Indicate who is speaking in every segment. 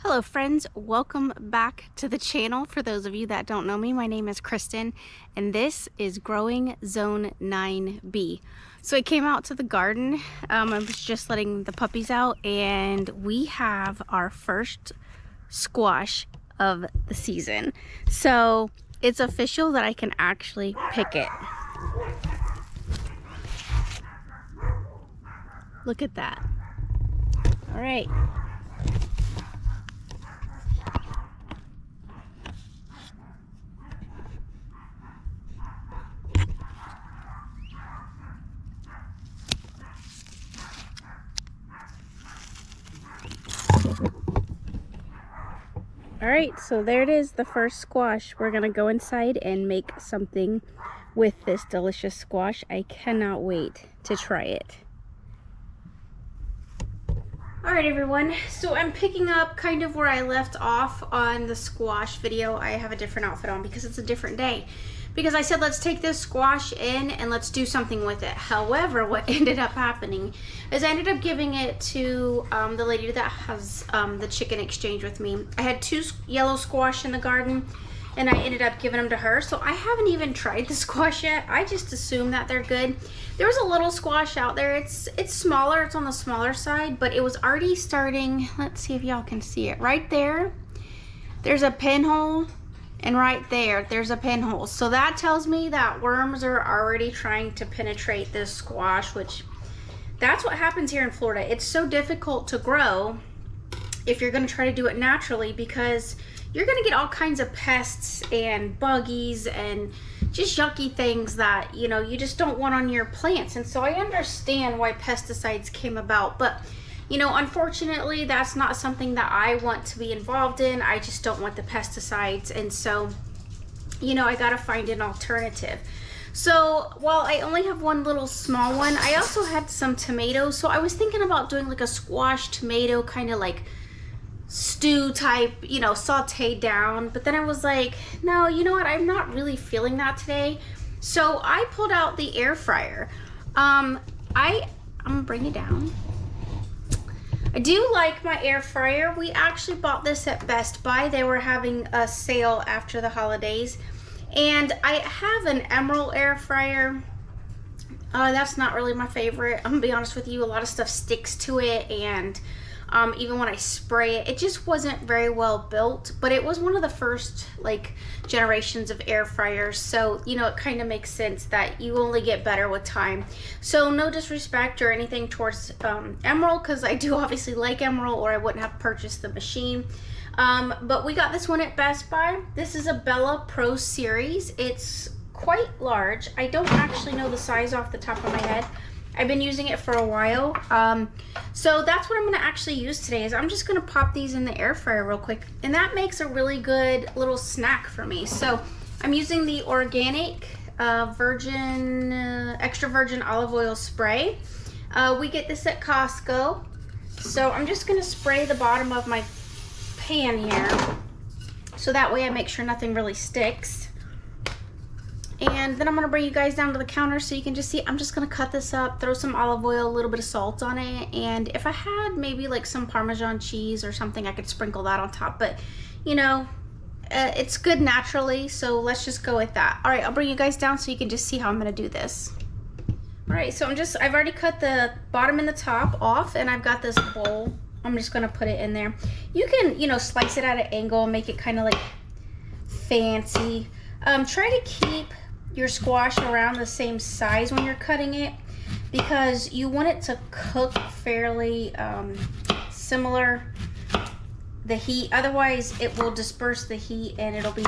Speaker 1: Hello friends, welcome back to the channel. For those of you that don't know me, my name is Kristen and this is Growing Zone 9B. So I came out to the garden, I was just letting the puppies out and we have our first squash of the season. So it's official that I can actually pick it. Look at that. All right. Alright, so there it is, the first squash. We're gonna go inside and make something with this delicious squash. I cannot wait to try it. Alright everyone, so I'm picking up kind of where I left off on the squash video. I have a different outfit on because it's a different day. Because I said let's take this squash in and let's do something with it. However, what ended up happening is I ended up giving it to the lady that has the chicken exchange with me. I had two yellow squash in the garden and I ended up giving them to her. So I haven't even tried the squash yet. I just assume that they're good. There was a little squash out there. It's smaller, it's on the smaller side, but it was already starting. Let's see if y'all can see it. Right there, there's a pinhole. And right there, there's a pinhole. So that tells me that worms are already trying to penetrate this squash, which that's what happens here in Florida. It's so difficult to grow if you're gonna try to do it naturally because you're gonna get all kinds of pests and buggies and just yucky things that, you know, you just don't want on your plants. And so I understand why pesticides came about, but you know, unfortunately, that's not something that I want to be involved in. I just don't want the pesticides. And so, you know, I got to find an alternative. So while I only have one little small one, I also had some tomatoes. So I was thinking about doing like a squash tomato kind of like stew type, you know, sauteed down. But then I was like, no, you know what? I'm not really feeling that today. So I pulled out the air fryer. I'm gonna bring it down. I do like my air fryer. We actually bought this at Best Buy. They were having a sale after the holidays. And I have an Emerald air fryer. That's not really my favorite. I'm gonna be honest with you, a lot of stuff sticks to it and even when I spray it, it just wasn't very well built, but it was one of the first like generations of air fryers. So, you know, it kind of makes sense that you only get better with time. So no disrespect or anything towards Emerald, because I do obviously like Emerald or I wouldn't have purchased the machine. But we got this one at Best Buy. This is a Bella Pro Series. It's quite large. I don't actually know the size off the top of my head. I've been using it for a while. So that's what I'm gonna actually use today is I'm just gonna pop these in the air fryer real quick. And that makes a really good little snack for me. So I'm using the organic extra virgin olive oil spray. We get this at Costco. So I'm just gonna spray the bottom of my pan here. So that way I make sure nothing really sticks. And then I'm gonna bring you guys down to the counter so you can just see. I'm just gonna cut this up, throw some olive oil, a little bit of salt on it, and if I had maybe like some Parmesan cheese or something, I could sprinkle that on top. But you know, it's good naturally, so let's just go with that. All right, I'll bring you guys down so you can just see how I'm gonna do this. All right, so I've already cut the bottom and the top off, and I've got this bowl. I'm just gonna put it in there. You can, you know, slice it at an angle and make it kind of like fancy. Try to keep your squash around the same size when you're cutting it because you want it to cook fairly similar the heat, otherwise it will disperse the heat and it'll be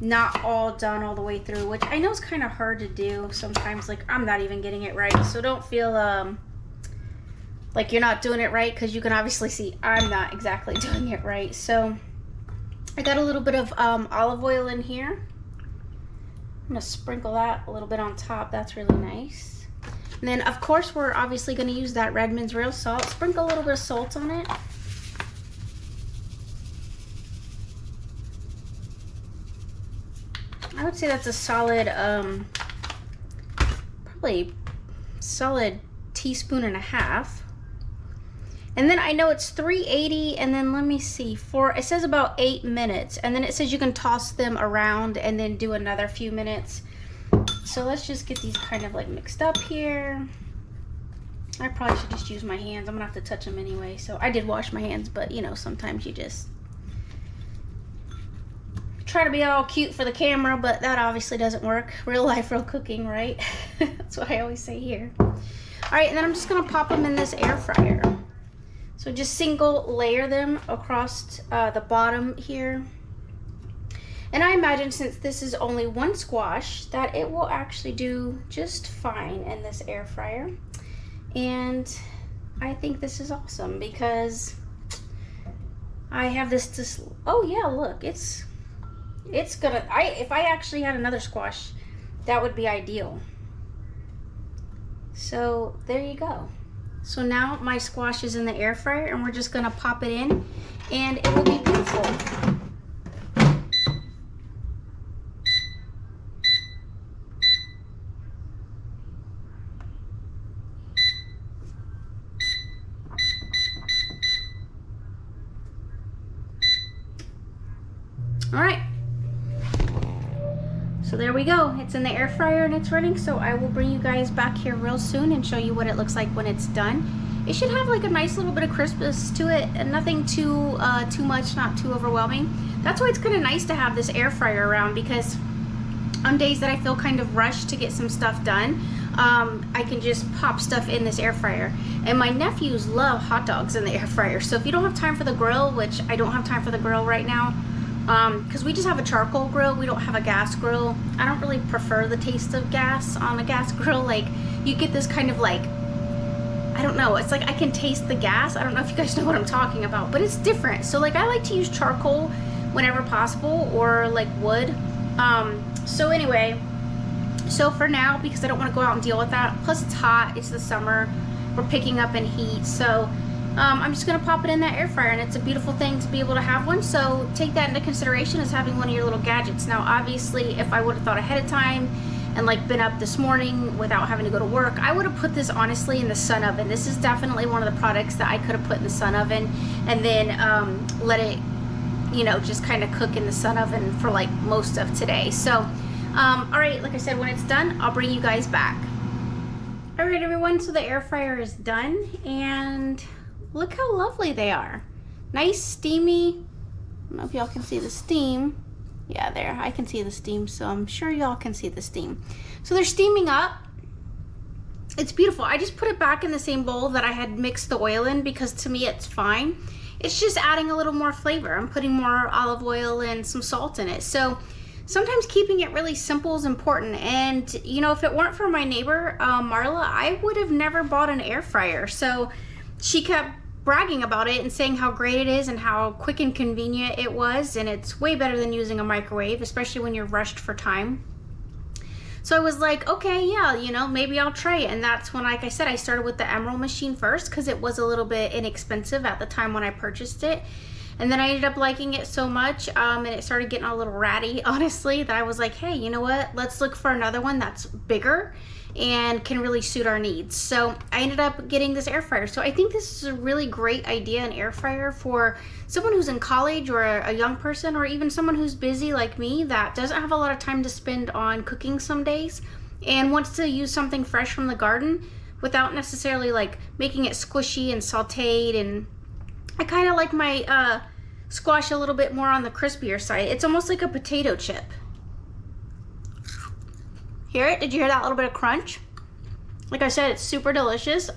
Speaker 1: not all done all the way through, which I know is kind of hard to do sometimes. Like I'm not even getting it right, so don't feel like you're not doing it right, because you can obviously see I'm not exactly doing it right. So I got a little bit of olive oil in here. I'm gonna sprinkle that a little bit on top. That's really nice. And then of course we're obviously gonna use that Redmond's real salt. Sprinkle a little bit of salt on it. I would say that's a solid, probably solid teaspoon and a half. And then I know it's 380, and then let me see, it says about 8 minutes, and then it says you can toss them around and then do another few minutes. So let's just get these kind of like mixed up here. I probably should just use my hands. I'm gonna have to touch them anyway. So I did wash my hands, but you know, sometimes you just try to be all cute for the camera, but that obviously doesn't work. Real life, real cooking, right? That's what I always say here. All right, and then I'm just gonna pop them in this air fryer. So just single layer them across the bottom here. And I imagine since this is only one squash that it will actually do just fine in this air fryer. And I think this is awesome because I have this oh yeah, look, it's gonna, if I actually had another squash, that would be ideal. So there you go. So now my squash is in the air fryer and we're just gonna pop it in and it will be beautiful. All right. So there we go. It's in the air fryer and it's running. So I will bring you guys back here real soon and show you what it looks like when it's done. It should have like a nice little bit of crispness to it and nothing too much, not too overwhelming. That's why it's kind of nice to have this air fryer around, because on days that I feel kind of rushed to get some stuff done, I can just pop stuff in this air fryer. And my nephews love hot dogs in the air fryer. So if you don't have time for the grill, which I don't have time for the grill right now, because we just have a charcoal grill, we don't have a gas grill. I don't really prefer the taste of gas on a gas grill. Like, you get this kind of like, I don't know, it's like I can taste the gas. I don't know if you guys know what I'm talking about, but it's different. So like I like to use charcoal whenever possible, or like wood. So anyway, so for now, because I don't want to go out and deal with that, plus it's hot, it's the summer, we're picking up in heat, so I'm just gonna pop it in that air fryer, and it's a beautiful thing to be able to have one. So take that into consideration as having one of your little gadgets. Now obviously if I would have thought ahead of time and like been up this morning without having to go to work, I would have put this honestly in the sun oven. This is definitely one of the products that I could have put in the sun oven and then let it, you know, just kind of cook in the sun oven for like most of today. So all right, like I said, when it's done, I'll bring you guys back. All right everyone, so the air fryer is done and look how lovely they are. Nice, steamy. I don't know if y'all can see the steam. Yeah, there, I can see the steam, so I'm sure y'all can see the steam. So they're steaming up. It's beautiful. I just put it back in the same bowl that I had mixed the oil in, because to me it's fine. It's just adding a little more flavor. I'm putting more olive oil and some salt in it. So sometimes keeping it really simple is important. And you know, if it weren't for my neighbor, Marla, I would have never bought an air fryer. So she kept bragging about it and saying how great it is and how quick and convenient it was, and it's way better than using a microwave, especially when you're rushed for time. So I was like, okay, yeah, you know, maybe I'll try it. And that's when, like I said, I started with the Emerald machine first because it was a little bit inexpensive at the time when I purchased it. And then I ended up liking it so much, and it started getting a little ratty, honestly, that I was like, hey, you know what, let's look for another one that's bigger and can really suit our needs. So I ended up getting this air fryer. So I think this is a really great idea, an air fryer, for someone who's in college or a young person, or even someone who's busy like me that doesn't have a lot of time to spend on cooking some days and wants to use something fresh from the garden without necessarily like making it squishy and sauteed. And I kind of like my squash a little bit more on the crispier side. It's almost like a potato chip. Hear it? Did you hear that little bit of crunch? Like I said, it's super delicious,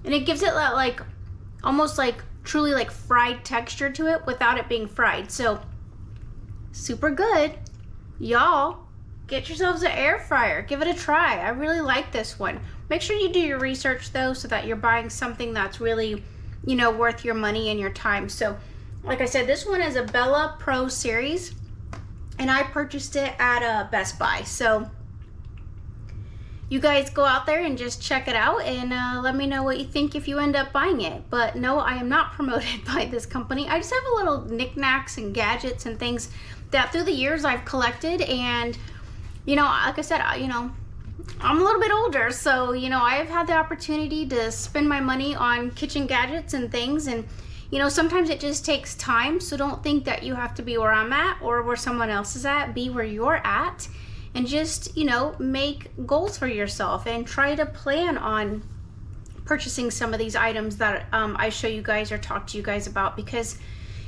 Speaker 1: and it gives it that like almost like truly like fried texture to it without it being fried. So super good. Y'all get yourselves an air fryer, give it a try. I really like this one. Make sure you do your research though, so that you're buying something that's really, you know, worth your money and your time. So like I said, this one is a Bella Pro series, and I purchased it at Best Buy. So you guys go out there and just check it out, and let me know what you think if you end up buying it. But no, I am not promoted by this company. I just have a little knickknacks and gadgets and things that through the years I've collected, and you know, like I said, you know, I'm a little bit older, so you know, I've had the opportunity to spend my money on kitchen gadgets and things, and you know, sometimes it just takes time. So don't think that you have to be where I'm at or where someone else is at. Be where you're at, and just, you know, make goals for yourself and try to plan on purchasing some of these items that I show you guys or talk to you guys about, because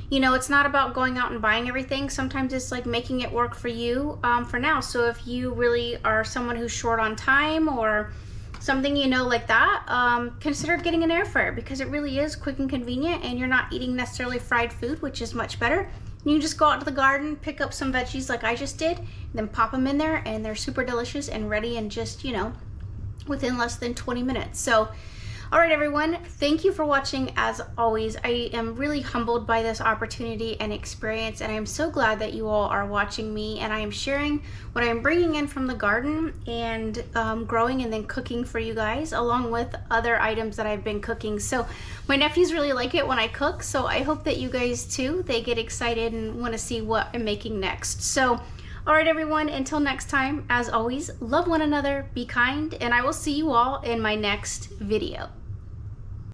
Speaker 1: you know, it's not about going out and buying everything. Sometimes it's like making it work for you for now. So if you really are someone who's short on time or something, you know, like that, consider getting an air fryer, because it really is quick and convenient, and you're not eating necessarily fried food, which is much better. You can just go out to the garden, pick up some veggies like I just did, and then pop them in there, and they're super delicious and ready in just, you know, within less than 20 minutes. So all right, everyone, thank you for watching. As always, I am really humbled by this opportunity and experience, and I'm so glad that you all are watching me, and I am sharing what I'm bringing in from the garden and growing and then cooking for you guys, along with other items that I've been cooking. So my nephews really like it when I cook, so I hope that you guys too, they get excited and want to see what I'm making next. So all right, everyone, until next time, as always, love one another, be kind, and I will see you all in my next video.